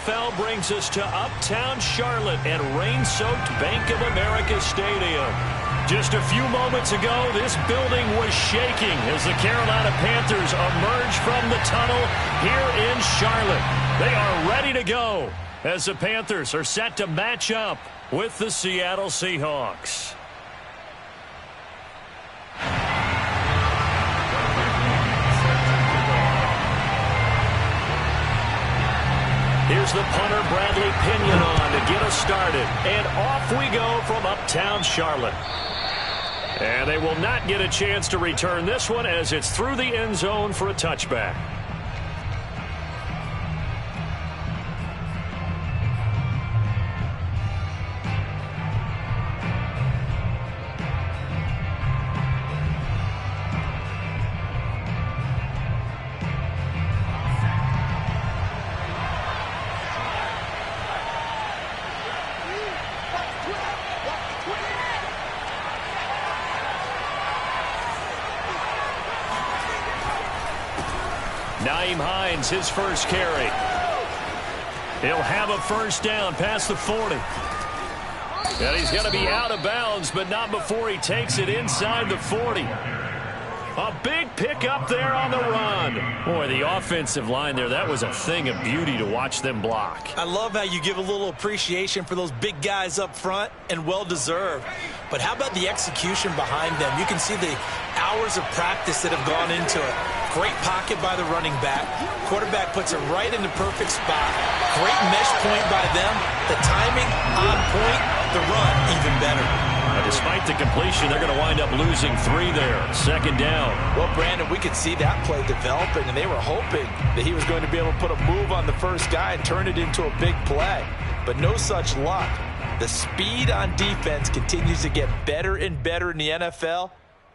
NFL brings us to uptown Charlotte and rain-soaked Bank of America Stadium. Just a few moments ago, this building was shaking as the Carolina Panthers emerge from the tunnel here in Charlotte. They are ready to go as the Panthers are set to match up with the Seattle Seahawks. Here's the punter, Bradley Pinion, on to get us started. And off we go from uptown Charlotte. And they will not get a chance to return this one as it's through the end zone for a touchback. His first carry. He'll have a first down past the 40. And he's going to be out of bounds, but not before he takes it inside the 40. A big pickup there on the run. Boy, the offensive line there, that was a thing of beauty to watch them block. I love how you give a little appreciation for those big guys up front, and well-deserved. But how about the execution behind them? You can see the hours of practice that have gone into it. Great pocket by the running back. Quarterback puts it right in the perfect spot. Great mesh point by them. The timing on point. The run even better. Despite the completion, they're going to wind up losing 3 there. Second down. Well, Brandon, we could see that play developing, and they were hoping that he was going to be able to put a move on the first guy and turn it into a big play. But no such luck. The speed on defense continues to get better and better in the NFL.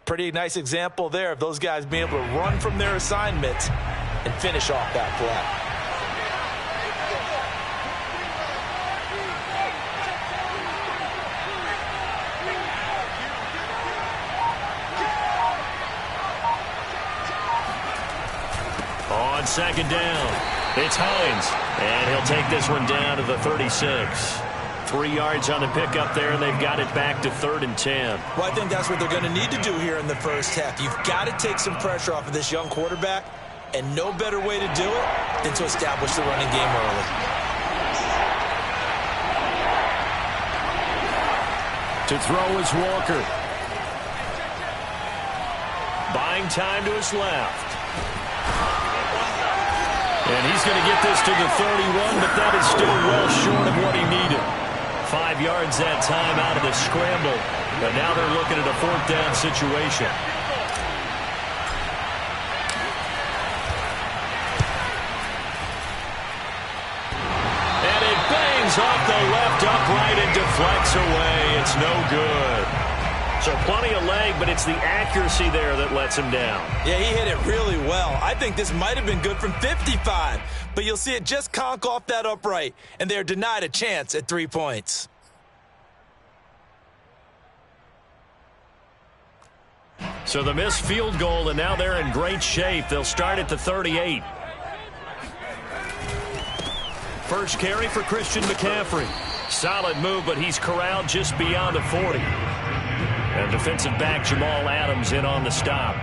Pretty nice example there of those guys being able to run from their assignments and finish off that play. On second down, it's Hines, and he'll take this one down to the 36. 3 yards on the pickup there, and they've got it back to 3rd and 10. Well, I think that's what they're going to need to do here in the first half. You've got to take some pressure off of this young quarterback, and no better way to do it than to establish the running game early. To throw is Walker. Buying time to his left. And he's going to get this to the 31, but that is still well short of what he needed. 5 yards that time out of the scramble. But now they're looking at a 4th down situation. And it bangs off the left upright and deflects away. It's no good. So plenty of leg, but it's the accuracy there that lets him down. Yeah, he hit it really well. I think this might have been good from 55. But you'll see it just conk off that upright, and they're denied a chance at 3 points. So the missed field goal, and now they're in great shape. They'll start at the 38. First carry for Christian McCaffrey. Solid move, but he's corralled just beyond the 40. And defensive back Jamal Adams in on the stop.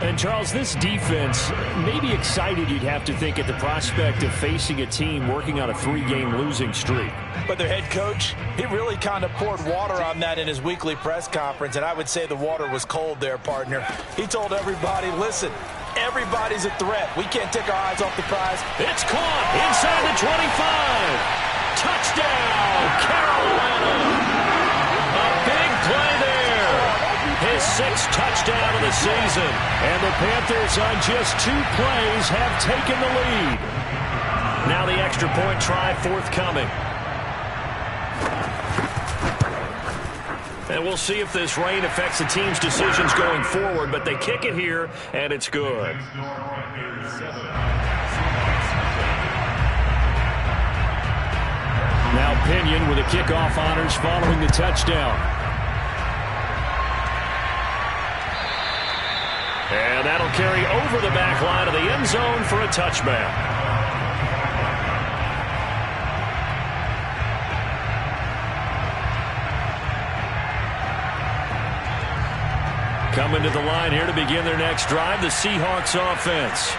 And, Charles, this defense may be excited, you'd have to think, at the prospect of facing a team working on a 3-game losing streak. But their head coach, he really kind of poured water on that in his weekly press conference, and I would say the water was cold there, partner. He told everybody, listen, everybody's a threat. We can't take our eyes off the prize. It's caught inside the 25. Touchdown, Carolina. A big play there. His 6th touchdown of the season. And the Panthers on just 2 plays have taken the lead. Now the extra point try forthcoming. And we'll see if this rain affects the team's decisions going forward, but they kick it here, and it's good. Now Pinion with a kickoff honors following the touchdown. And that'll carry over the back line of the end zone for a touchback. Coming to the line here to begin their next drive, the Seahawks offense.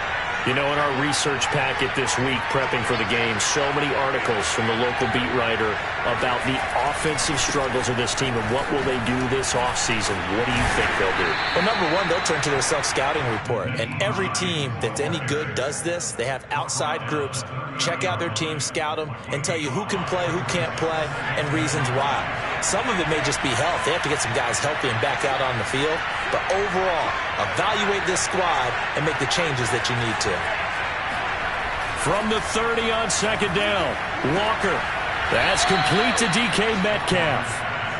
You know, in our research packet this week, prepping for the game, so many articles from the local beat writer about the offensive struggles of this team and what will they do this offseason. What do you think they'll do? Well, number one, they'll turn to their self-scouting report. And every team that's any good does this. They have outside groups. Check out their team, scout them, and tell you who can play, who can't play, and reasons why. Some of it may just be health. They have to get some guys healthy and back out on the field. But overall, evaluate this squad and make the changes that you need to. From the 30 on second down, Walker. That's complete to DK Metcalf.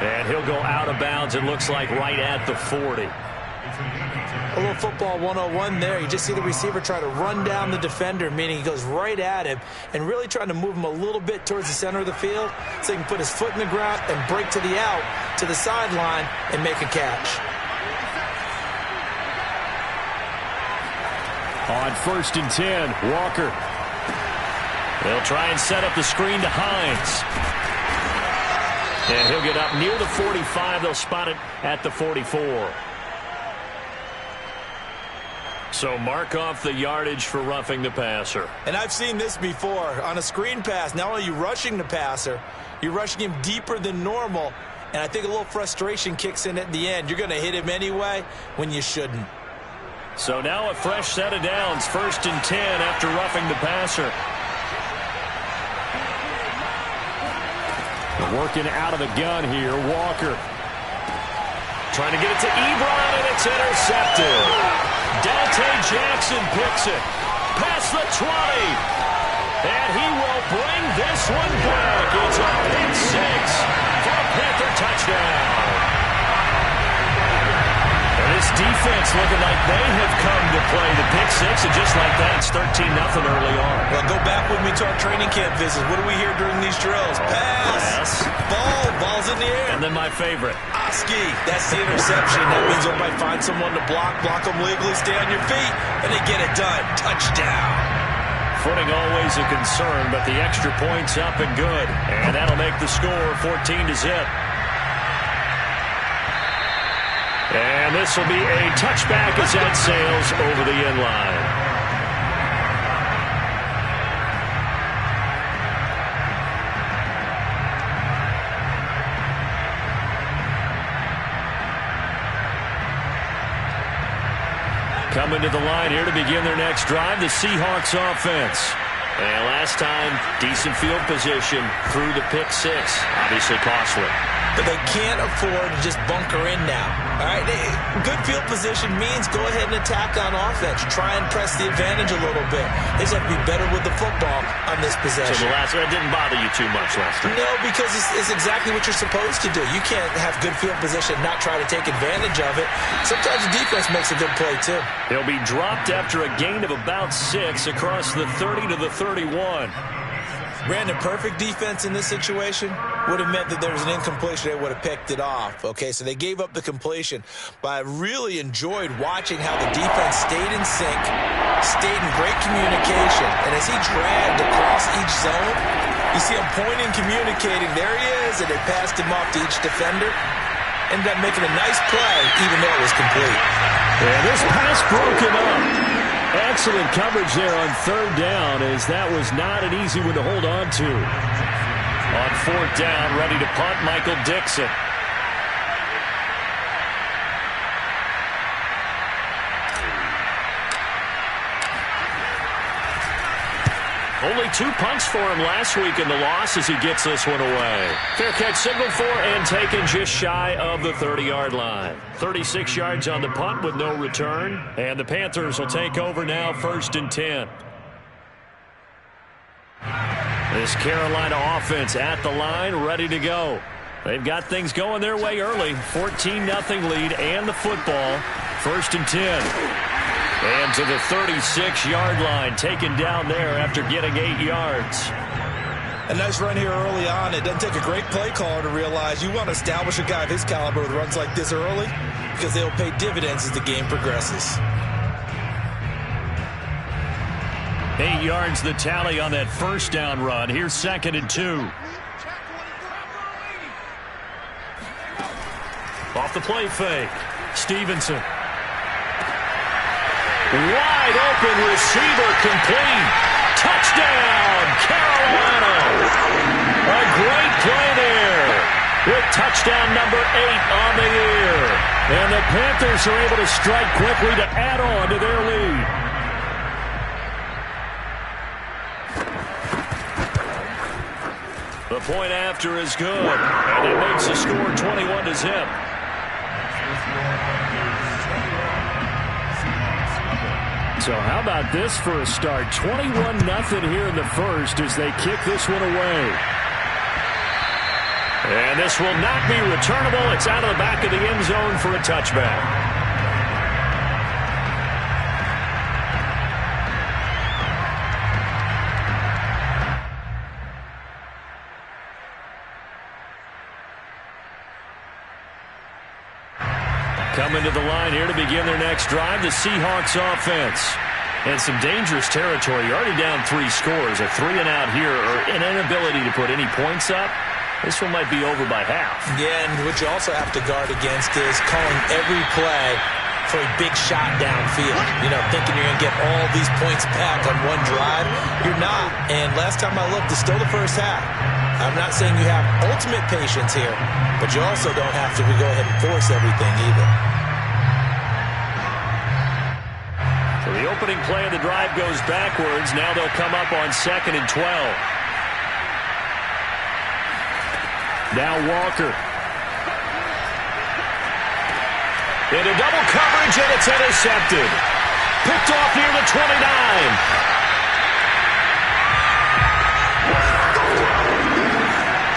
And he'll go out of bounds, it looks like, right at the 40. A little football 101 there. You just see the receiver try to run down the defender, meaning he goes right at him and really trying to move him a little bit towards the center of the field so he can put his foot in the ground and break to the out, to the sideline, and make a catch. On 1st and 10, Walker. They'll try and set up the screen to Hines. And he'll get up near the 45. They'll spot it at the 44. So mark off the yardage for roughing the passer. And I've seen this before. On a screen pass, not only are you rushing the passer, you're rushing him deeper than normal. And I think a little frustration kicks in at the end. You're going to hit him anyway when you shouldn't. So now a fresh set of downs. 1st and 10 after roughing the passer. Working out of the gun here, Walker. Trying to get it to Ebron, and it's intercepted. Dante Jackson picks it. Past the 20. And he will bring this one back. It's a pick six for a Panther touchdown. This defense looking like they have come to play the pick six, and just like that, it's 13-0 early on. Well, go back with me to our training camp visit. What do we hear during these drills? Pass. Ball's in the air. And then my favorite. Oski, that's the interception. That means everybody find someone to block them legally, stay on your feet, and they get it done. Touchdown. Footing always a concern, but the extra point's up and good. And that'll make the score 14-0. And this will be a touchback as that sails over the end line. Coming to the line here to begin their next drive, the Seahawks offense. And last time, decent field position through the pick six. Obviously costly. But they can't afford to just bunker in now. All right, good field position means go ahead and attack on offense. Try and press the advantage a little bit. They just have to be better with the football on this possession. So the last one didn't bother you too much last time? No, because it's exactly what you're supposed to do. You can't have good field position and not try to take advantage of it. Sometimes the defense makes a good play, too. He'll be dropped after a gain of about 6 across the 30 to the 31. Brandon, perfect defense in this situation would have meant that there was an incompletion. They would have picked it off. Okay, so they gave up the completion. But I really enjoyed watching how the defense stayed in sync, stayed in great communication. And as he dragged across each zone, you see him pointing, communicating. There he is, and they passed him off to each defender. Ended up making a nice play, even though it was complete. Yeah, this pass broken up. Excellent coverage there on 3rd down, as that was not an easy one to hold on to. On 4th down, ready to punt, Michael Dixon. Only 2 punts for him last week in the loss as he gets this one away. Fair catch signaled for and taken just shy of the 30-yard line. 36 yards on the punt with no return. And the Panthers will take over now 1st and 10. This Carolina offense at the line, ready to go. They've got things going their way early. 14-0 lead and the football. 1st and 10. And to the 36-yard line, taken down there after getting 8 yards. A nice run here early on. It doesn't take a great play caller to realize you want to establish a guy of his caliber with runs like this early because they'll pay dividends as the game progresses. 8 yards the tally on that 1st down run. Here's 2nd and 2. Off the play fake. Stevenson. Wide open receiver complete. Touchdown, Carolina. A great play there with touchdown number 8 on the year. And the Panthers are able to strike quickly to add on to their lead. The point after is good, and it makes the score 21-0. So how about this for a start? 21-0 here in the first as they kick this one away. And this will not be returnable. It's out of the back of the end zone for a touchback. Coming to the line here to begin their next drive, the Seahawks offense. And some dangerous territory. You're already down 3 scores. A 3-and-out here, or an inability to put any points up. This one might be over by half. Yeah, and what you also have to guard against is calling every play for a big shot downfield. You know, thinking you're going to get all these points back on one drive. You're not. And last time I looked, it's still the first half. I'm not saying you have ultimate patience here, but you also don't have to go ahead and force everything either. So the opening play of the drive goes backwards. Now they'll come up on 2nd and 12. Now Walker. Into double coverage, and it's intercepted. Picked off near the 29.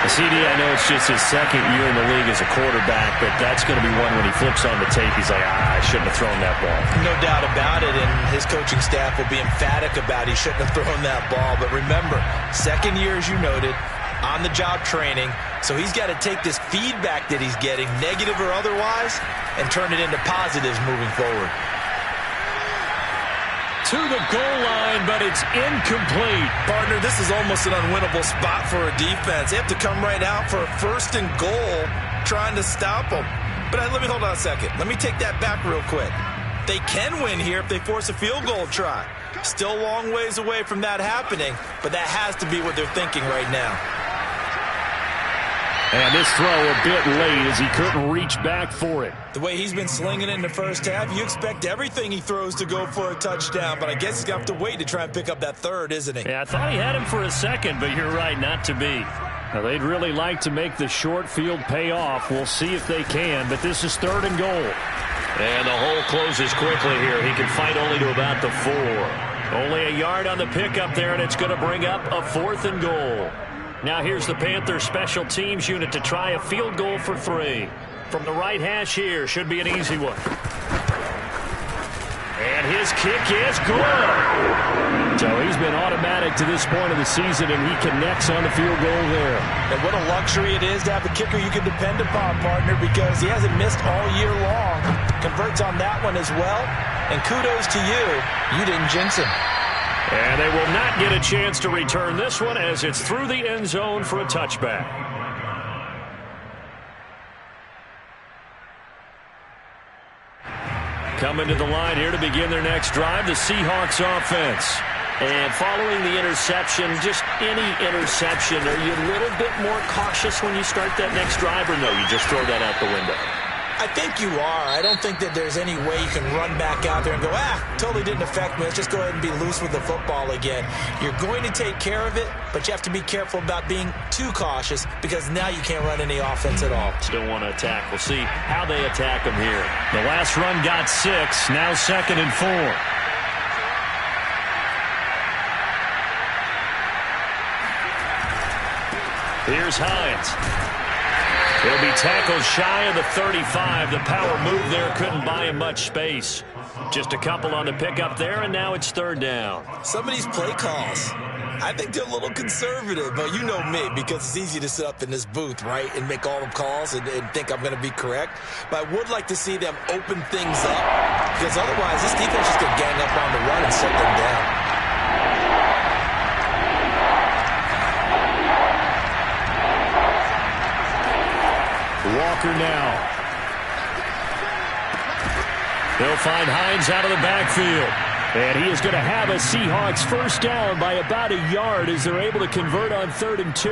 CD, I know it's just his 2nd year in the league as a quarterback, but that's going to be one when he flips on the tape, he's like, I shouldn't have thrown that ball. No doubt about it, and his coaching staff will be emphatic about he shouldn't have thrown that ball. But remember, 2nd year, as you noted, on-the-job training, so he's got to take this feedback that he's getting, negative or otherwise, and turn it into positives moving forward. To the goal line, but it's incomplete. Partner, this is almost an unwinnable spot for a defense. They have to come right out for a 1st and goal, trying to stop them. But let me hold on a second. Let me take that back real quick. They can win here if they force a field goal try. Still a long ways away from that happening, but that has to be what they're thinking right now. And this throw a bit late as he couldn't reach back for it. The way he's been slinging it in the first half, you expect everything he throws to go for a touchdown, but I guess he's going to have to wait to try and pick up that 3rd, isn't he? Yeah, I thought he had him for a 2nd, but you're right, not to be. Now, they'd really like to make the short field pay off. We'll see if they can, but this is 3rd and goal. And the hole closes quickly here. He can fight only to about the 4. Only a yard on the pickup there, and it's going to bring up a 4th and goal. Now here's the Panthers special teams unit to try a field goal for 3. From the right hash here, should be an easy one. And his kick is good. So he's been automatic to this point of the season, and he connects on the field goal there. And what a luxury it is to have a kicker you can depend upon, partner, because he hasn't missed all year long. Converts on that one as well. And kudos to you. You didn't jinx him. And they will not get a chance to return this one as it's through the end zone for a touchback. Coming to the line here to begin their next drive, the Seahawks offense. And following the interception, just any interception, are you a little bit more cautious when you start that next drive, or no, you just throw that out the window? I think you are. I don't think that there's any way you can run back out there and go, totally didn't affect me. Let's just go ahead and be loose with the football again. You're going to take care of it, but you have to be careful about being too cautious because now you can't run any offense at all. Still want to attack. We'll see how they attack them here. The last run got 6, now 2nd and 4. Here's Hines. He'll be tackled shy of the 35. The power move there couldn't buy him much space. Just a couple on the pickup there, and now it's 3rd down. Some of these play calls, I think they're a little conservative, but you know me, because it's easy to sit up in this booth, right, and make all the calls and think I'm going to be correct. But I would like to see them open things up, because otherwise this defense is going to gang up on the run and set them down. Walker now. They'll find Hines out of the backfield. And he is going to have a Seahawks first down by about a yard as they're able to convert on 3rd and 2.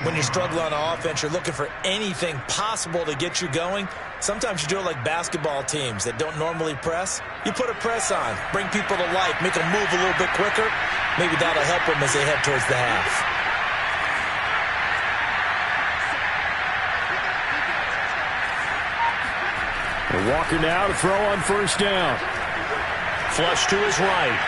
When you struggle on offense, you're looking for anything possible to get you going. Sometimes you do it like basketball teams that don't normally press. You put a press on, bring people to life, make them move a little bit quicker. Maybe that'll help them as they head towards the half. And Walker now to throw on first down. Flush to his right.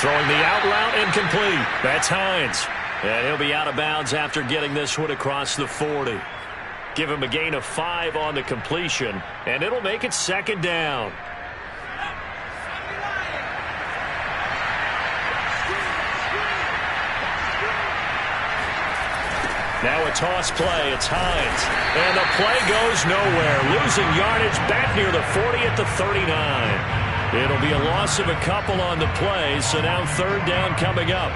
Throwing the out route incomplete. That's Hines. And he'll be out of bounds after getting this one across the 40. Give him a gain of 5 on the completion, and it'll make it 2nd down. Now a toss play. It's Hines. And the play goes nowhere. Losing yardage back near the 40 at the 39. It'll be a loss of a couple on the play, so now 3rd down coming up.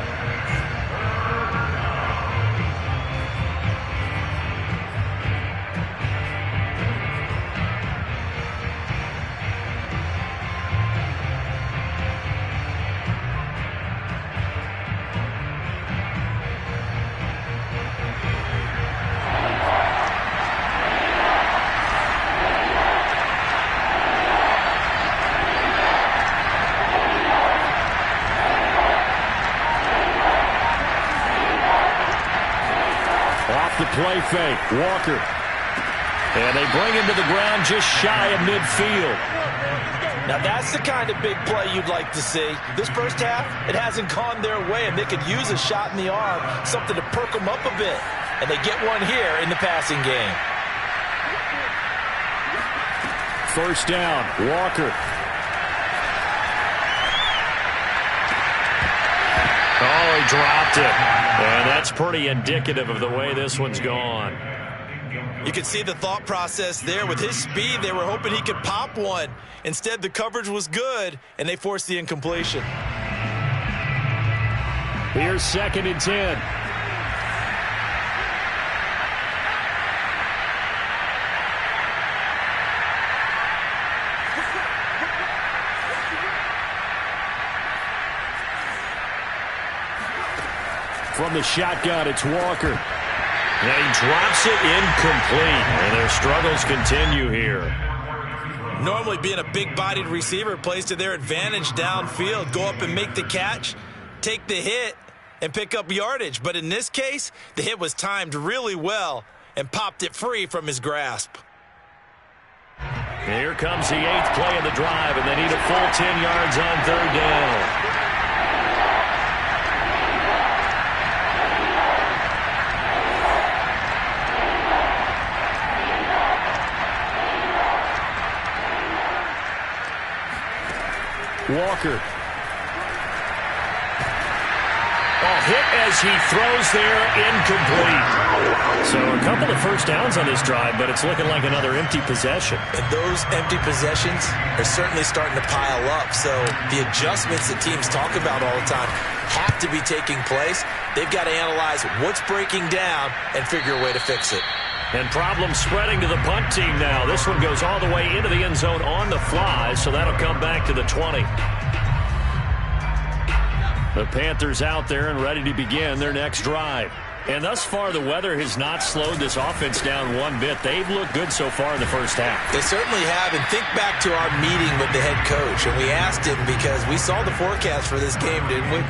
Play fake. Walker. And they bring him to the ground just shy of midfield. Now that's the kind of big play you'd like to see. This first half, it hasn't gone their way, and they could use a shot in the arm, something to perk them up a bit. And they get one here in the passing game. First down, Walker. Oh, he dropped it. And that's pretty indicative of the way this one's gone. You can see the thought process there. With his speed, they were hoping he could pop one. Instead, the coverage was good, and they forced the incompletion. Here's 2nd and 10. From the shotgun, it's Walker. And he drops it incomplete. And their struggles continue here. Normally being a big-bodied receiver plays to their advantage downfield. Go up and make the catch, take the hit, and pick up yardage. But in this case, the hit was timed really well and popped it free from his grasp. Here comes the 8th play of the drive, and they need a full 10 yards on 3rd down. Walker. Hit as he throws there, incomplete. So a couple of first downs on this drive, but it's looking like another empty possession. And those empty possessions are certainly starting to pile up. So the adjustments that teams talk about all the time have to be taking place. They've got to analyze what's breaking down and figure a way to fix it. And problems spreading to the punt team now. This one goes all the way into the end zone on the fly, so that'll come back to the 20. The Panthers out there and ready to begin their next drive. And thus far, the weather has not slowed this offense down one bit. They've looked good so far in the first half. They certainly have. And think back to our meeting with the head coach. And we asked him because we saw the forecast for this game, didn't we?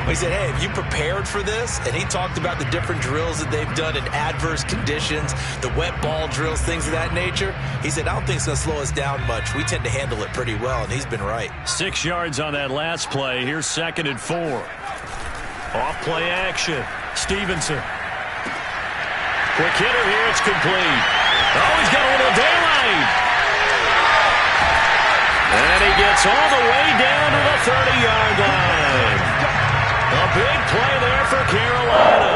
We said, hey, have you prepared for this? And he talked about the different drills that they've done in adverse conditions, the wet ball drills, things of that nature. He said, I don't think it's going to slow us down much. We tend to handle it pretty well, and he's been right. 6 yards on that last play. Here's 2nd and 4. Off play action. Stevenson. Quick hitter here. It's complete. Oh, he's got a little daylight. And he gets all the way down to the 30-yard line. A big play there for Carolina.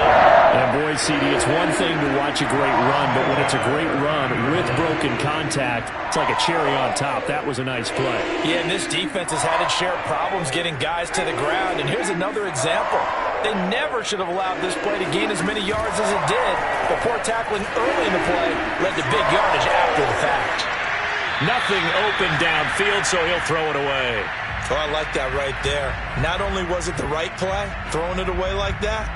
And boy, CD, it's one thing to watch a great run, but when it's a great run with broken contact, it's like a cherry on top. That was a nice play. Yeah, and this defense has had its share of problems getting guys to the ground. And here's another example. They never should have allowed this play to gain as many yards as it did. But poor tackling early in the play led to big yardage after the fact. Nothing open downfield, so he'll throw it away. Oh, I like that right there. Not only was it the right play, throwing it away like that,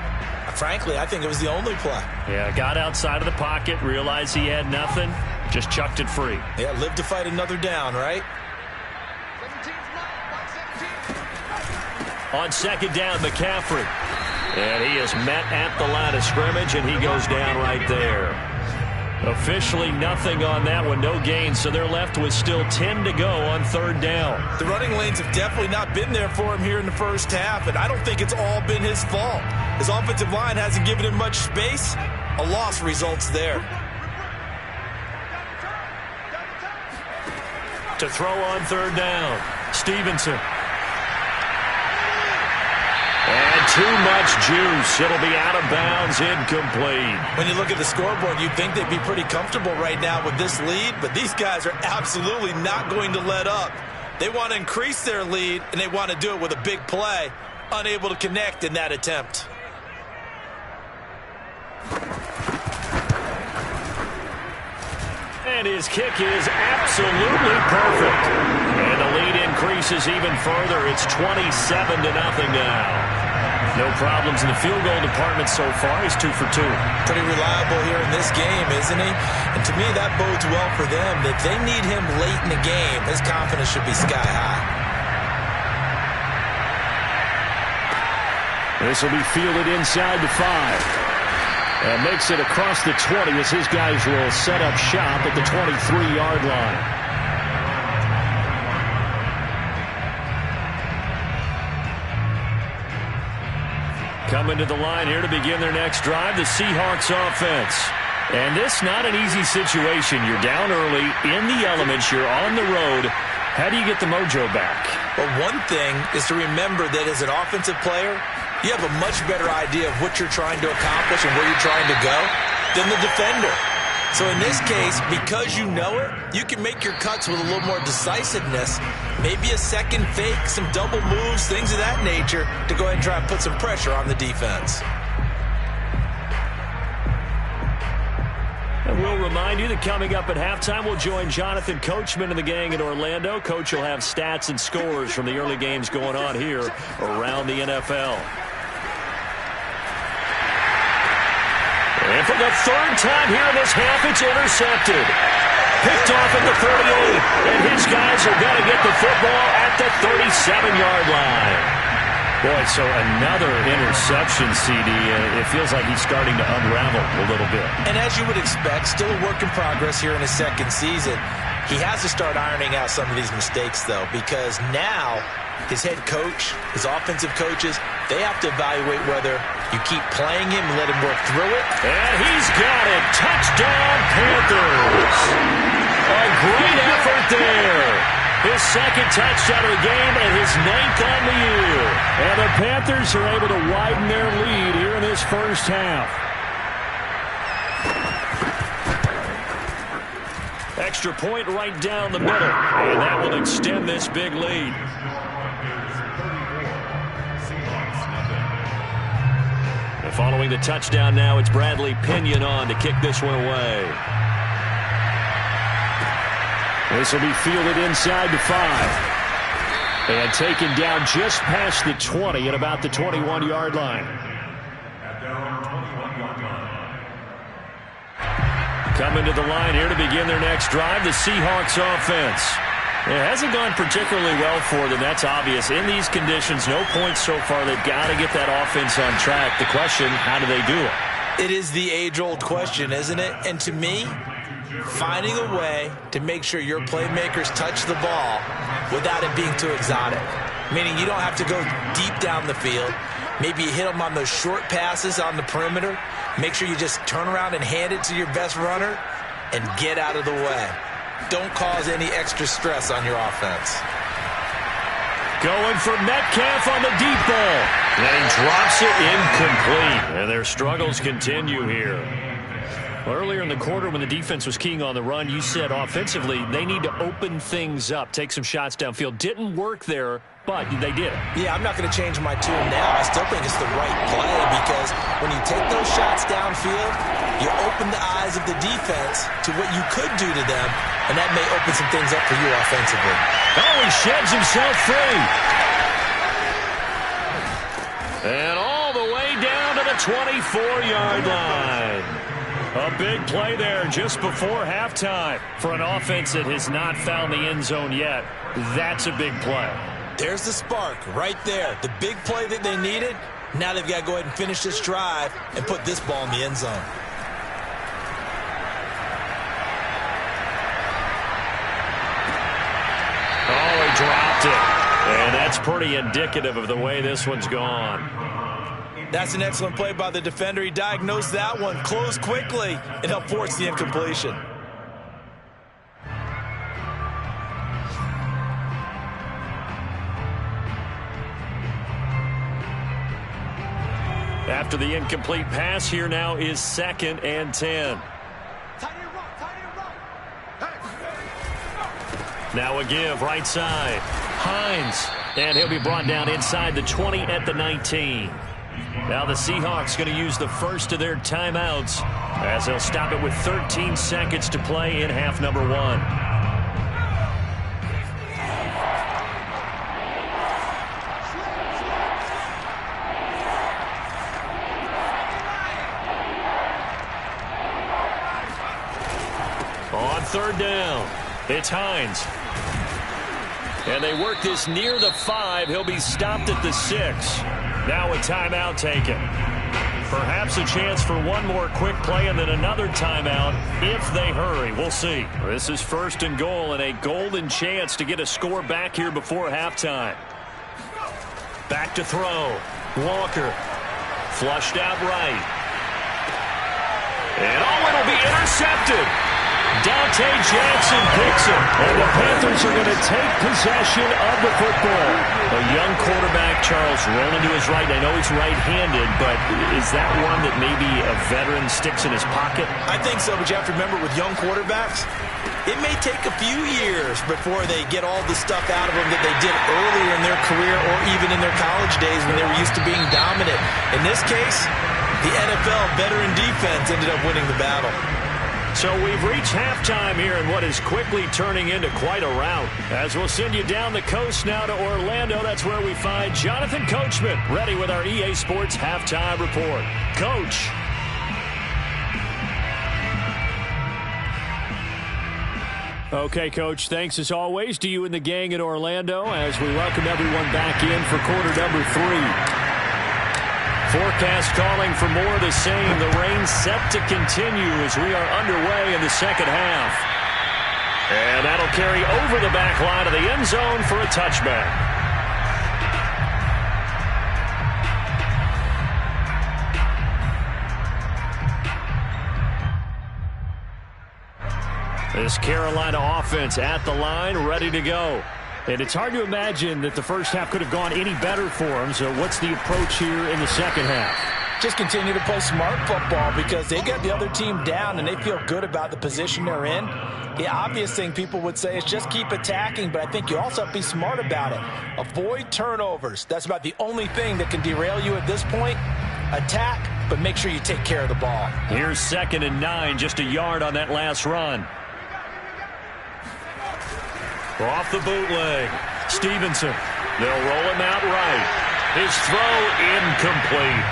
frankly, I think it was the only play. Yeah, got outside of the pocket, realized he had nothing, just chucked it free. Yeah, live to fight another down, right? On second down, McCaffrey. And he is met at the line of scrimmage, and he goes down right there. Officially nothing on that one, no gain, so they're left with still 10 to go on third down. The running lanes have definitely not been there for him here in the first half, and I don't think it's all been his fault. His offensive line hasn't given him much space. A loss results there. To throw on third down, Stevenson. And too much juice. It'll be out of bounds, incomplete. When you look at the scoreboard, you'd think they'd be pretty comfortable right now with this lead, but these guys are absolutely not going to let up. They want to increase their lead, and they want to do it with a big play. Unable to connect in that attempt. And his kick is absolutely perfect. And the lead increases even further. It's 27-0 now. No problems in the field goal department so far. He's 2 for 2. Pretty reliable here in this game, isn't he? And to me, that bodes well for them. If they need him late in the game, his confidence should be sky high. This will be fielded inside the 5. And makes it across the 20 as his guys will set up shop at the 23-yard line. Coming to the line here to begin their next drive, the Seahawks offense. And this not an easy situation. You're down early, in the elements, you're on the road. How do you get the mojo back? Well, one thing is to remember that as an offensive player, you have a much better idea of what you're trying to accomplish and where you're trying to go than the defender. So in this case, because you know it, you can make your cuts with a little more decisiveness, maybe a second fake, some double moves, things of that nature, to go ahead and try and put some pressure on the defense. And we'll remind you that coming up at halftime, we'll join Jonathan Coachman and the gang in Orlando. Coach will have stats and scores from the early games going on here around the NFL. And for the third time here in this half, it's intercepted. Picked off at the 38, and his guys are going to get the football at the 37-yard line. Boy, so another interception, CD. It feels like he's starting to unravel a little bit. And as you would expect, still a work in progress here in his second season. He has to start ironing out some of these mistakes, though, because now his head coach, his offensive coaches, they have to evaluate whether you keep playing him and let him work through it. And he's got it. Touchdown, Panthers. A great effort there. His second touchdown of the game and his 9th on the year. And the Panthers are able to widen their lead here in this first half. Extra point right down the middle. And that will extend this big lead. And following the touchdown now, it's Bradley Pinion on to kick this one away. This will be fielded inside the 5. And taken down just past the 20 at about the 21-yard line. Coming to the line here to begin their next drive, the Seahawks offense. It hasn't gone particularly well for them. That's obvious. In these conditions, no points so far. They've got to get that offense on track. The question, how do they do it? It is the age-old question, isn't it? And to me, finding a way to make sure your playmakers touch the ball without it being too exotic. Meaning you don't have to go deep down the field. Maybe you hit them on those short passes on the perimeter. Make sure you just turn around and hand it to your best runner and get out of the way. Don't cause any extra stress on your offense. Going for Metcalf on the deep ball. And he drops it incomplete. And their struggles continue here. Earlier in the quarter when the defense was keying on the run, you said offensively they need to open things up, take some shots downfield. Didn't work there, but they did it. Yeah, I'm not going to change my tune now. I still think it's the right play because when you take those shots downfield, you open the eyes of the defense to what you could do to them, and that may open some things up for you offensively. Oh, he sheds himself free. And all the way down to the 24-yard line. A big play there just before halftime for an offense that has not found the end zone yet. That's a big play. There's the spark right there. The big play that they needed. Now they've got to go ahead and finish this drive and put this ball in the end zone. Oh, he dropped it. And that's pretty indicative of the way this one's gone. That's an excellent play by the defender. He diagnosed that one, closed quickly, and helped force the incompletion. After the incomplete pass, here now is 2nd and 10. Now a give, right side. Hines, and he'll be brought down inside the 20 at the 19. Now the Seahawks going to use the first of their timeouts as they'll stop it with 13 seconds to play in half number 1. On 3rd down, it's Hines. And they work this near the 5. He'll be stopped at the 6. Now a timeout taken. Perhaps a chance for one more quick play and then another timeout if they hurry. We'll see. This is 1st and goal and a golden chance to get a score back here before halftime. Back to throw. Walker. Flushed out right. And it'll be intercepted. Dante Jackson picks it, and the Panthers are going to take possession of the football. A young quarterback, Charles, rolling to his right. I know he's right-handed, but is that one that maybe a veteran sticks in his pocket? I think so, but you have to remember with young quarterbacks, it may take a few years before they get all the stuff out of them that they did earlier in their career or even in their college days when they were used to being dominant. In this case, the NFL veteran defense ended up winning the battle. So we've reached halftime here in what is quickly turning into quite a rout. As we'll send you down the coast now to Orlando, that's where we find Jonathan Coachman, ready with our EA Sports Halftime Report. Coach. Okay, Coach, thanks as always to you and the gang in Orlando as we welcome everyone back in for quarter number 3. Forecast calling for more of the same. The rain set to continue as we are underway in the second half. And that'll carry over the back line of the end zone for a touchback. This Carolina offense at the line, ready to go. And it's hard to imagine that the first half could have gone any better for them. So what's the approach here in the second half? Just continue to play smart football because they got the other team down and they feel good about the position they're in. The obvious thing people would say is just keep attacking, but I think you also have to be smart about it. Avoid turnovers. That's about the only thing that can derail you at this point. Attack, but make sure you take care of the ball. Here's 2nd and 9, just a yard on that last run. Off the bootleg. Stevenson. They'll roll him out right. His throw incomplete.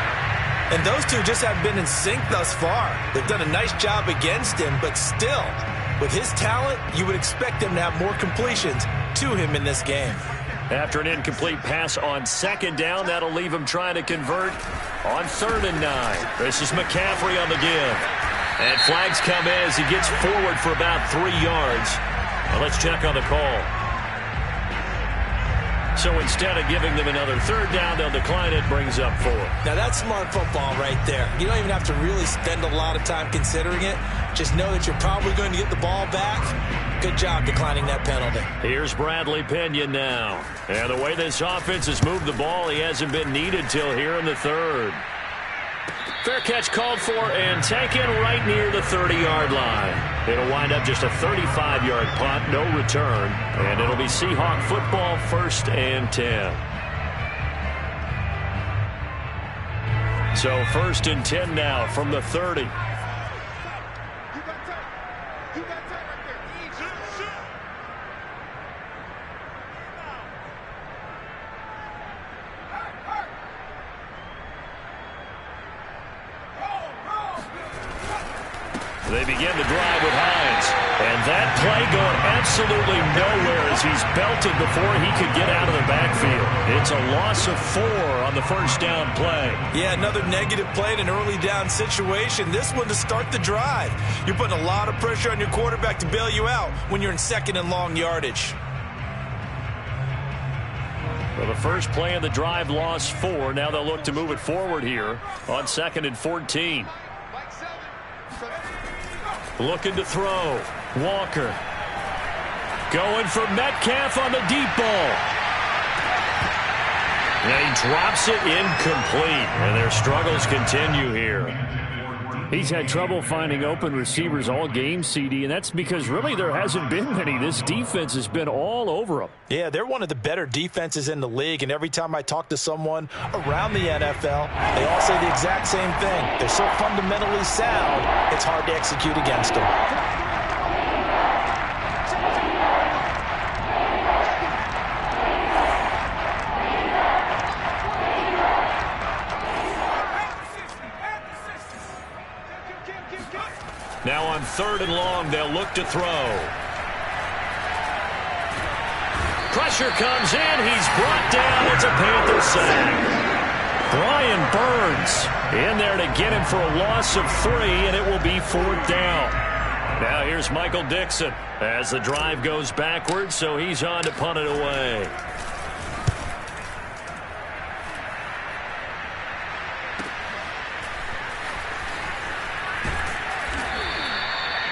And those two just haven't been in sync thus far. They've done a nice job against him, but still, with his talent, you would expect him to have more completions to him in this game. After an incomplete pass on 2nd down, that'll leave him trying to convert on 3rd and 9. This is McCaffrey on the give. And flags come in as he gets forward for about 3 yards. Well, let's check on the call. So instead of giving them another 3rd down, they'll decline it, brings up 4. Now that's smart football right there. You don't even have to really spend a lot of time considering it. Just know that you're probably going to get the ball back. Good job declining that penalty. Here's Bradley Pinion now. And the way this offense has moved the ball, he hasn't been needed till here in the 3rd. Fair catch called for and taken right near the 30-yard line. It'll wind up just a 35-yard punt, no return, and it'll be Seahawk football, 1st and 10. So 1st and 10 now from the 30. They begin the drive with Hines. And that play going absolutely nowhere as he's belted before he could get out of the backfield. It's a loss of 4 on the 1st down play. Yeah, another negative play in an early down situation. This one to start the drive. You're putting a lot of pressure on your quarterback to bail you out when you're in 2nd and long yardage. Well, the first play of the drive lost 4. Now they'll look to move it forward here on 2nd and 14. Looking to throw. Walker. Going for Metcalf on the deep ball. And he drops it incomplete. And their struggles continue here. He's had trouble finding open receivers all game, CD, and that's because really there hasn't been many. This defense has been all over them. Yeah, they're one of the better defenses in the league, and every time I talk to someone around the NFL, they all say the exact same thing. They're so fundamentally sound, it's hard to execute against them. Now on 3rd and long, they'll look to throw. Pressure comes in. He's brought down. It's a Panther sack. Brian Burns in there to get him for a loss of 3, and it will be 4th down. Now here's Michael Dixon as the drive goes backwards, so he's on to punt it away.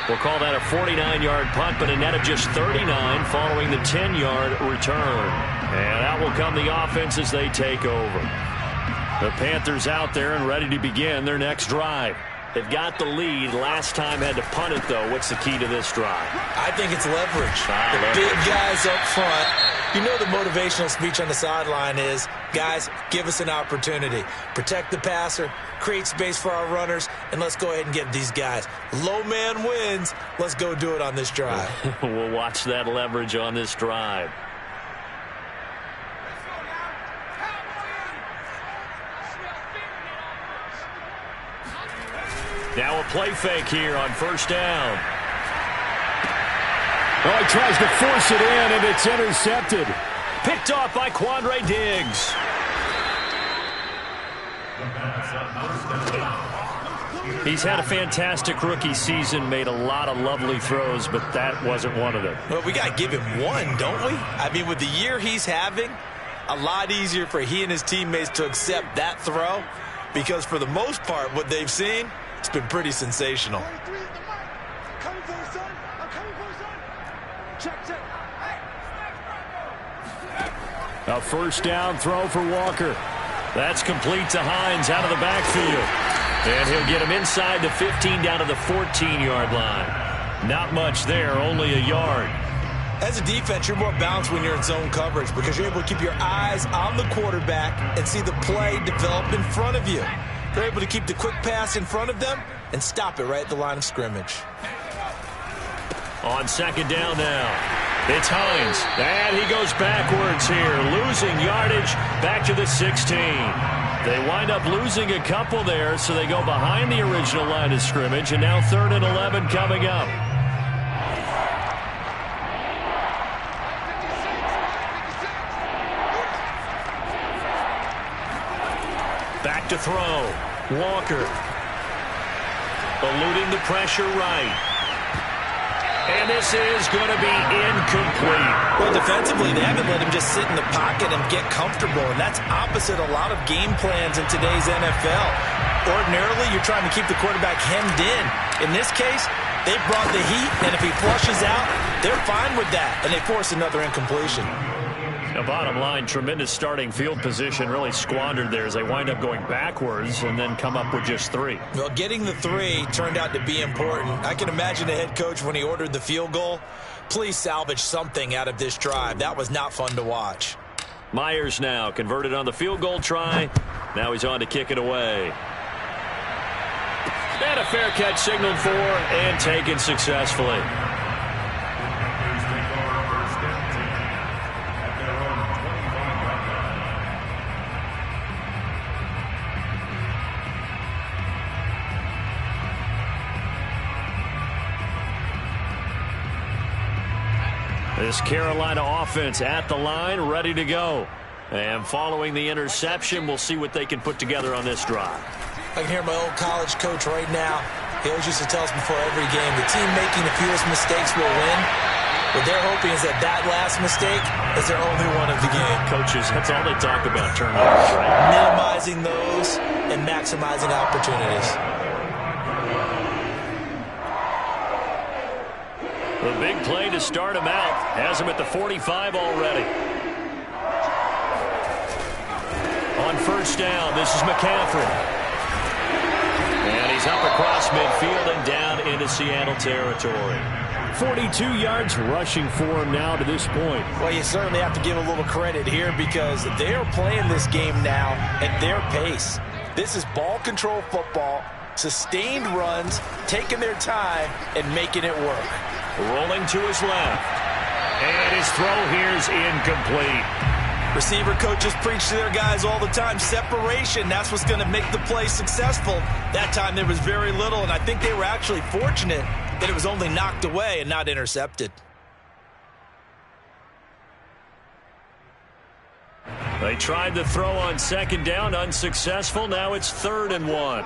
We'll call that a 49-yard punt, but a net of just 39 following the 10-yard return. And out will come the offense as they take over. The Panthers out there and ready to begin their next drive. They've got the lead. Last time had to punt it, though. What's the key to this drive? I think it's leverage. The big guys up front. You know the motivational speech on the sideline is, guys, give us an opportunity. Protect the passer, create space for our runners, and let's go ahead and get these guys. Low man wins. Let's go do it on this drive. We'll watch that leverage on this drive. Now a play fake here on 1st down. Oh, he tries to force it in, and it's intercepted. Picked off by Quandre Diggs. He's had a fantastic rookie season, made a lot of lovely throws, but that wasn't one of them. Well, we got to give him one, don't we? I mean, with the year he's having, a lot easier for he and his teammates to accept that throw, because for the most part, what they've seen, it's been pretty sensational. A 1st down throw for Walker. That's complete to Hines out of the backfield. And he'll get him inside the 15 down to the 14-yard line. Not much there, only a yard. As a defense, you're more balanced when you're in zone coverage because you're able to keep your eyes on the quarterback and see the play develop in front of you. They're able to keep the quick pass in front of them and stop it right at the line of scrimmage. On 2nd down now. It's Hines. And he goes backwards here, losing yardage back to the 16. They wind up losing a couple there, so they go behind the original line of scrimmage, and now 3rd and 11 coming up. Back to throw. Walker. Eluding the pressure right. And this is going to be incomplete. Well, defensively, they haven't let him just sit in the pocket and get comfortable, and that's opposite a lot of game plans in today's NFL. Ordinarily, you're trying to keep the quarterback hemmed in. In this case, they brought the heat, and if he flushes out, they're fine with that, and they force another incompletion. The bottom line, tremendous starting field position really squandered there as they wind up going backwards and then come up with just 3. Well, getting the 3 turned out to be important. I can imagine the head coach when he ordered the field goal. Please salvage something out of this drive. That was not fun to watch. Myers now converted on the field goal try. Now he's on to kick it away. And a fair catch signaled for and taken successfully. This Carolina offense at the line, ready to go. And following the interception, we'll see what they can put together on this drive. I can hear my old college coach right now. He always used to tell us before every game, the team making the fewest mistakes will win. What they're hoping is that that last mistake is their only one of the game. Coaches, that's all they talk about, turnovers, right? Minimizing those and maximizing opportunities. The big play to start him out. Has him at the 45 already. On first down, this is McCaffrey. And he's up across midfield and down into Seattle territory. 42 yards rushing for him now to this point. Well, you certainly have to give a little credit here because they are playing this game now at their pace. This is ball control football, sustained runs, taking their time, and making it work. Rolling to his left. And his throw here is incomplete. Receiver coaches preach to their guys all the time. Separation, that's what's going to make the play successful. That time there was very little, and I think they were actually fortunate that it was only knocked away and not intercepted. They tried the throw on second down, unsuccessful. Now it's 3rd and 1.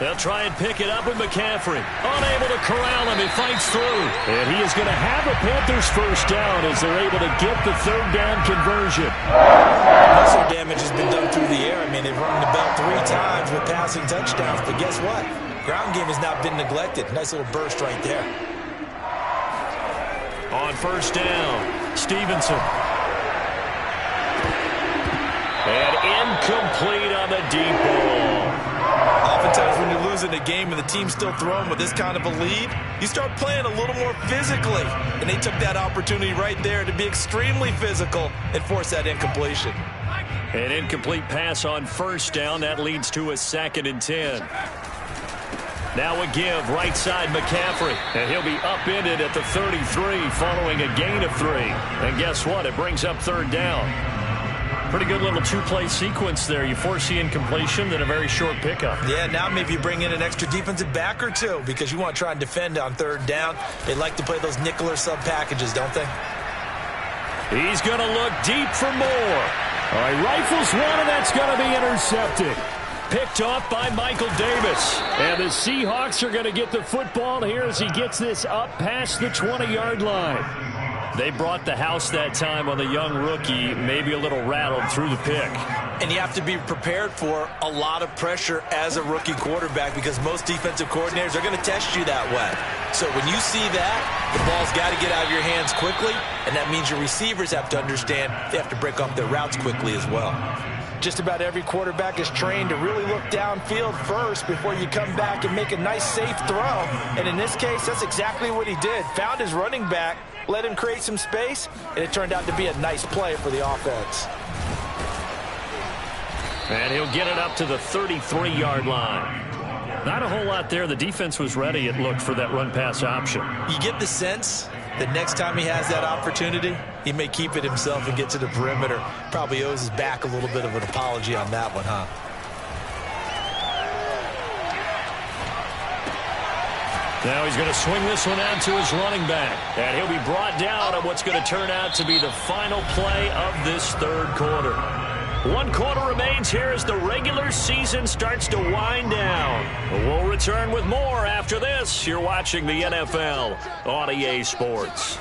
They'll try and pick it up with McCaffrey. Unable to corral him. He fights through. And he is going to have a Panthers first down as they're able to get the 3rd down conversion. Muscle damage has been done through the air. I mean, they've rung the bell 3 times with passing touchdowns. But guess what? Ground game has not been neglected. Nice little burst right there. On first down, Stevenson. And incomplete on the deep ball. Oftentimes when you're losing a game and the team's still throwing with this kind of a lead, you start playing a little more physically. And they took that opportunity right there to be extremely physical and force that incompletion. An incomplete pass on first down. That leads to a 2nd and 10. Now a give, right side McCaffrey. And he'll be upended at the 33 following a gain of 3. And guess what? It brings up 3rd down. Pretty good little 2-play sequence there. You force the incompletion, then a very short pickup. Yeah, now maybe you bring in an extra defensive back or 2 because you want to try and defend on 3rd down. They like to play those nickel or sub packages, don't they? He's going to look deep for more. All right, rifles one, and that's going to be intercepted. Picked off by Michael Davis. And the Seahawks are going to get the football here as he gets this up past the 20-yard line. They brought the house that time on the young rookie, maybe a little rattled through the pick. And you have to be prepared for a lot of pressure as a rookie quarterback because most defensive coordinators are going to test you that way. So when you see that, the ball's got to get out of your hands quickly, and that means your receivers have to understand they have to break off their routes quickly as well. Just about every quarterback is trained to really look downfield first before you come back and make a nice, safe throw. And in this case, that's exactly what he did. Found his running back, let him create some space, and it turned out to be a nice play for the offense. And he'll get it up to the 33-yard line. Not a whole lot there. The defense was ready, it looked, for that run-pass option. You get the sense that next time he has that opportunity, he may keep it himself and get to the perimeter. Probably owes his back a little bit of an apology on that one, huh? Now he's going to swing this one out to his running back. And he'll be brought down on what's going to turn out to be the final play of this 3rd quarter. 1 quarter remains here as the regular season starts to wind down. We'll return with more after this. You're watching the NFL on EA Sports.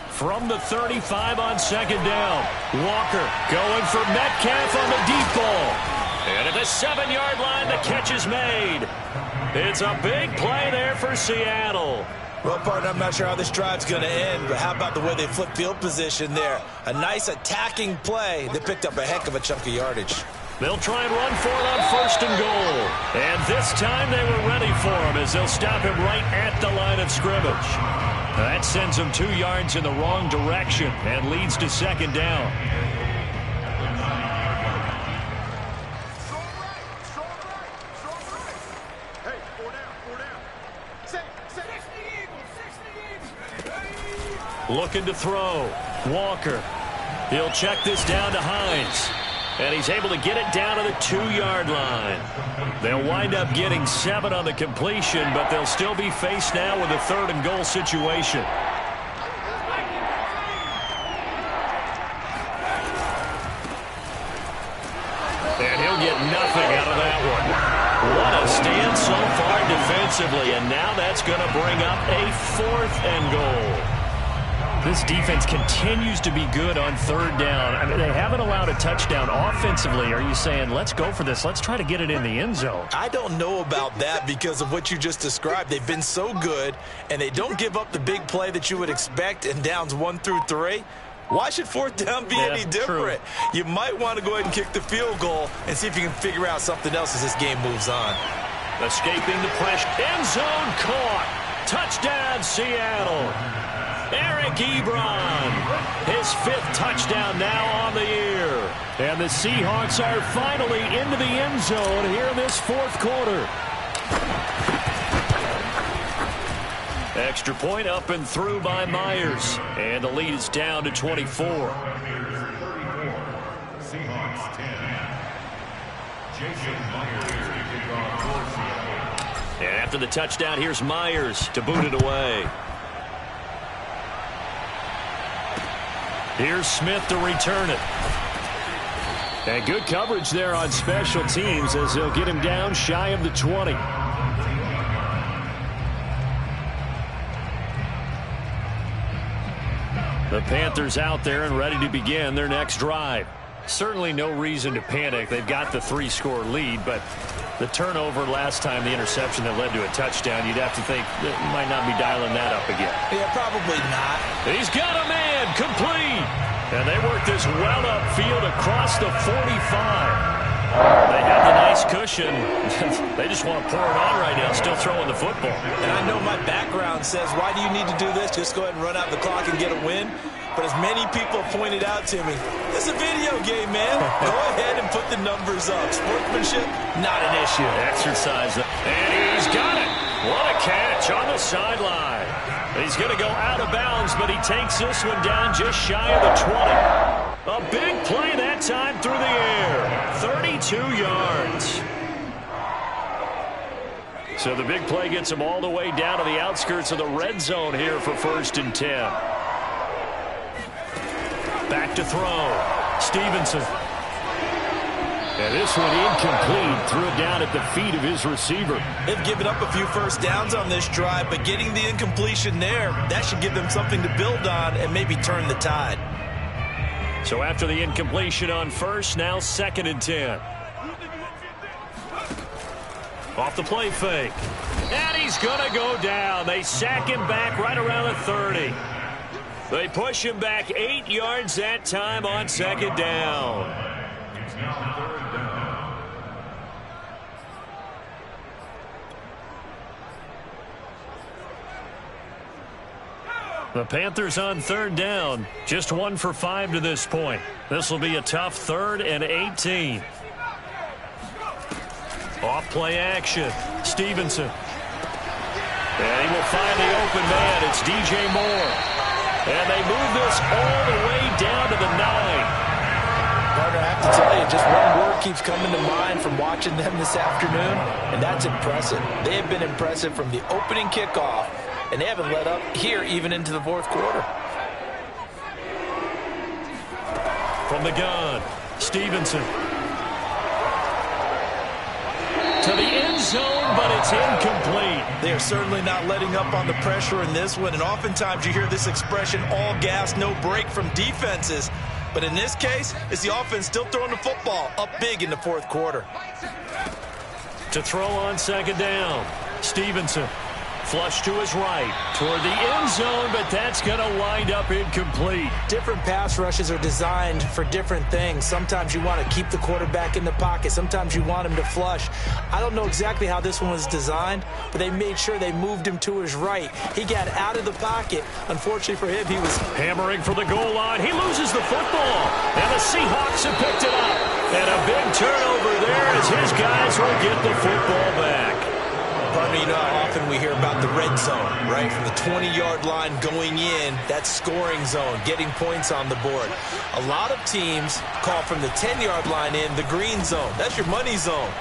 From the 35 on 2nd down, Walker going for Metcalf on the deep ball. And at the 7-yard line, the catch is made. It's a big play there for Seattle. Well, partner, I'm not sure how this drive's going to end, but how about the way they flip field position there? A nice attacking play. They picked up a heck of a chunk of yardage. They'll try and run for it on 1st and goal. And this time they were ready for him as they'll stop him right at the line of scrimmage. That sends him 2 yards in the wrong direction and leads to 2nd down. Looking to throw. Walker. He'll check this down to Hines. And he's able to get it down to the 2-yard line. They'll wind up getting 7 on the completion, but they'll still be faced now with a 3rd and goal situation. And he'll get nothing out of that one. What a stand so far defensively, and now that's going to bring up a 4th and goal. This defense continues to be good on 3rd down. I mean, they haven't allowed a touchdown offensively. Are you saying, let's go for this? Let's try to get it in the end zone. I don't know about that because of what you just described. They've been so good, and they don't give up the big play that you would expect in downs 1 through 3. Why should 4th down be any different? True. You might want to go ahead and kick the field goal and see if you can figure out something else as this game moves on. Escaping the pressure. End zone caught. Touchdown, Seattle. Eric Ebron, his 5th touchdown now on the year. And the Seahawks are finally into the end zone here in this 4th quarter. Extra point up and through by Myers. And the lead is down to 24. Seahawks 10. Jason Myers. And after the touchdown, here's Myers to boot it away. Here's Smith to return it. And good coverage there on special teams as they'll get him down shy of the 20. The Panthers out there and ready to begin their next drive. Certainly no reason to panic. They've got the 3-score lead, but the turnover last time, the interception that led to a touchdown, you'd have to think that might not be dialing that up again. Yeah, probably not. He's got a man complete. And they work this well upfield across the 45. They have the nice cushion. They just want to pour it on right now, still throwing the football. And I know my background says, why do you need to do this? Just go ahead and run out the clock and get a win. But as many people pointed out to me, it's a video game, man. Go ahead and put the numbers up. Sportsmanship, not an issue. Exercise. And he's got it. What a catch on the sideline. He's going to go out of bounds, but he takes this one down just shy of the 20. A big play that time through the air. 32 yards. So the big play gets him all the way down to the outskirts of the red zone here for 1st and 10. Back to throw. Stevenson. And this one incomplete. Threw it down at the feet of his receiver. They've given up a few 1st downs on this drive, but getting the incompletion there, that should give them something to build on and maybe turn the tide. So after the incompletion on 1st, now 2nd and 10. Off the play fake. And he's going to go down. They sack him back right around the 30. They push him back 8 yards that time on 2nd down. The Panthers on 3rd down. Just 1 for 5 to this point. This will be a tough 3rd and 18. Off play action. Stevenson. And he will find the open man. It's DJ Moore. And they move this all the way down to the 9. Partner, I have to tell you, just one word keeps coming to mind from watching them this afternoon, and that's impressive. They have been impressive from the opening kickoff, and they haven't let up here even into the 4th quarter. From the gun, Stevenson. To the end zone, but it's incomplete. They are certainly not letting up on the pressure in this one, and oftentimes you hear this expression, all gas, no break from defenses. But in this case, it's the offense still throwing the football up big in the 4th quarter. To throw on 2nd down, Stevenson. Flush to his right, toward the end zone, but that's going to wind up incomplete. Different pass rushes are designed for different things. Sometimes you want to keep the quarterback in the pocket. Sometimes you want him to flush. I don't know exactly how this one was designed, but they made sure they moved him to his right. He got out of the pocket. Unfortunately for him, he was hammering for the goal line. He loses the football, and the Seahawks have picked it up. And a big turnover there as his guys will get the football back. Partner, you know how often we hear about the red zone, right? From the 20-yard line going in, that's scoring zone, getting points on the board. A lot of teams call from the 10-yard line in the green zone. That's your money zone.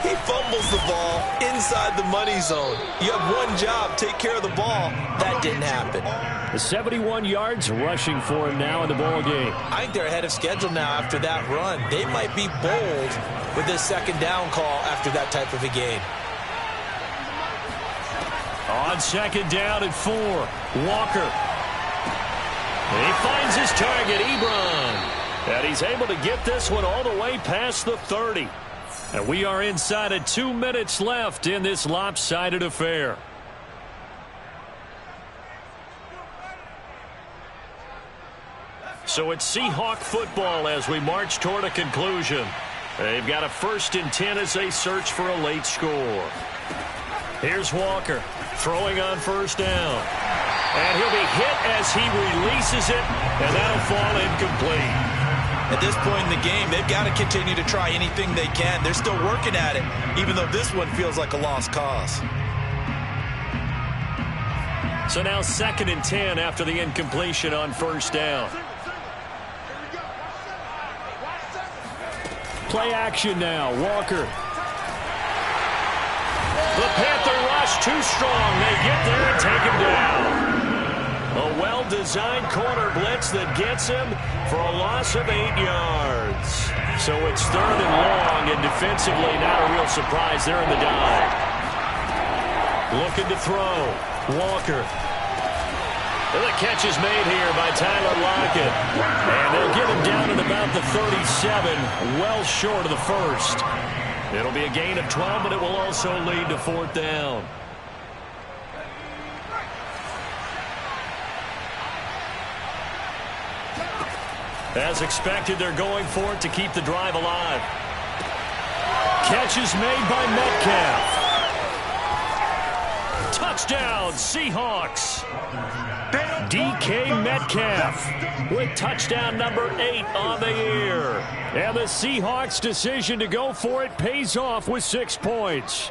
He fumbles the ball inside the money zone. You have one job, take care of the ball. That didn't happen. The 71 yards rushing for him now in the ball game. I think they're ahead of schedule now after that run. They might be bold with this second down call after that type of a game. On second down at 4, Walker. He finds his target, Ebron. And he's able to get this one all the way past the 30. And we are inside of 2 minutes left in this lopsided affair. So it's Seahawk football as we march toward a conclusion. They've got a 1st and 10 as they search for a late score. Here's Walker throwing on 1st down. And he'll be hit as he releases it, and that'll fall incomplete. At this point in the game, they've got to continue to try anything they can. They're still working at it, even though this one feels like a lost cause. So now 2nd and 10 after the incompletion on 1st down. Play action now, Walker. The Panther rush too strong. They get there and take him down. A well-designed corner blitz that gets him for a loss of 8 yards. So it's 3rd and long, and defensively not a real surprise. They're in the dive. Looking to throw. Walker. And the catch is made here by Tyler Lockett. And they'll get him down at about the 37, well short of the 1st. It'll be a gain of 12, but it will also lead to 4th down. As expected, they're going for it to keep the drive alive. Catch is made by Metcalf. Touchdown, Seahawks. DK Metcalf with touchdown number 8 on the year. And the Seahawks' decision to go for it pays off with 6 points.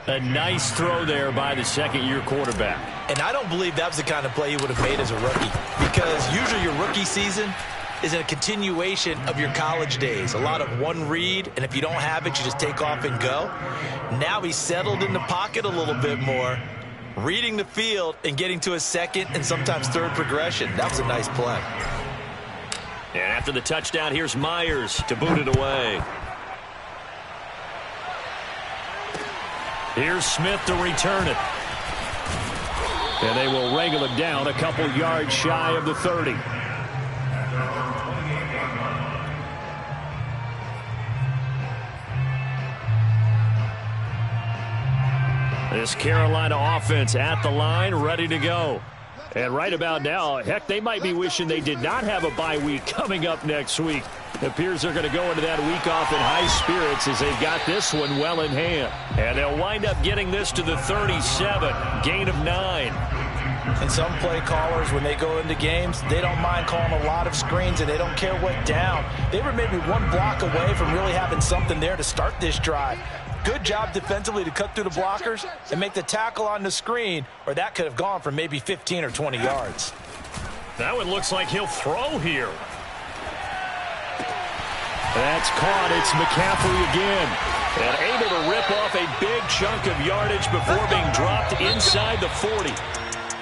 A nice throw there by the second-year quarterback. And I don't believe that was the kind of play he would have made as a rookie, because usually your rookie season is a continuation of your college days. A lot of one read, and if you don't have it, you just take off and go. Now he's settled in the pocket a little bit more, reading the field and getting to a 2nd and sometimes 3rd progression. That was a nice play. And after the touchdown, here's Myers to boot it away. Here's Smith to return it. And they will wrangle him down a couple yards shy of the 30. This Carolina offense at the line, ready to go. And right about now, heck, they might be wishing they did not have a bye week coming up next week. It appears they're going to go into that week off in high spirits as they've got this one well in hand. And they'll wind up getting this to the 37, gain of 9. And some play callers, when they go into games, they don't mind calling a lot of screens, and they don't care what down. They were maybe one block away from really having something there to start this drive. Good job defensively to cut through the blockers and make the tackle on the screen, or that could have gone for maybe 15 or 20 yards. That one looks like he'll throw here. That's caught. It's McCaffrey again. And able to rip off a big chunk of yardage before being dropped inside the 40.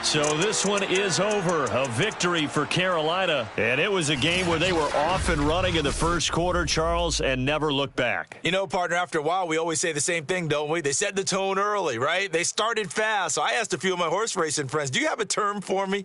So this one is over. A victory for Carolina. And it was a game where they were off and running in the first quarter, Charles, and never looked back. You know, partner, after a while, we always say the same thing, don't we? They set the tone early, right? They started fast. So I asked a few of my horse racing friends, do you have a term for me?